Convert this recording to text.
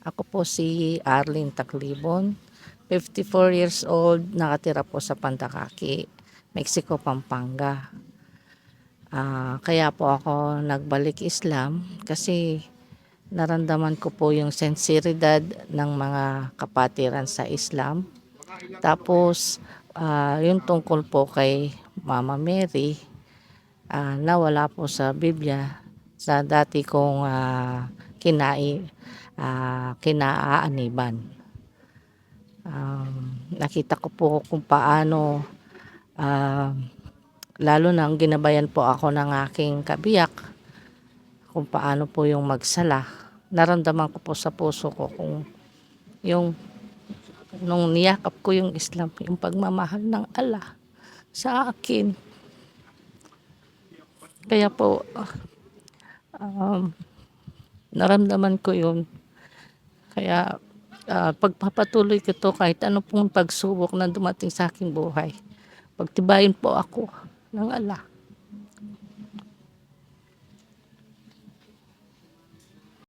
Ako po si Arlene Taclibon, 54 years old, nakatira po sa Pandakaki, Mexico, Pampanga. Kaya po ako nagbalik Islam kasi naramdaman ko po yung sensiridad ng mga kapatiran sa Islam. Tapos yung tungkol po kay Mama Mary na wala po sa Biblia sa dati kong kinaaaniban. Nakita ko po kung paano, lalo na ginabayan po ako ng aking kabiyak kung paano po yung magsala. Naramdaman ko po sa puso ko kung yung nung niyakap ko yung Islam, yung pagmamahal ng Allah sa akin. Kaya po naramdaman ko yun. Kaya pagpapatuloy ko to kahit ano pong pagsubok na dumating sa aking buhay. Pagtibayin po ako ng Allah.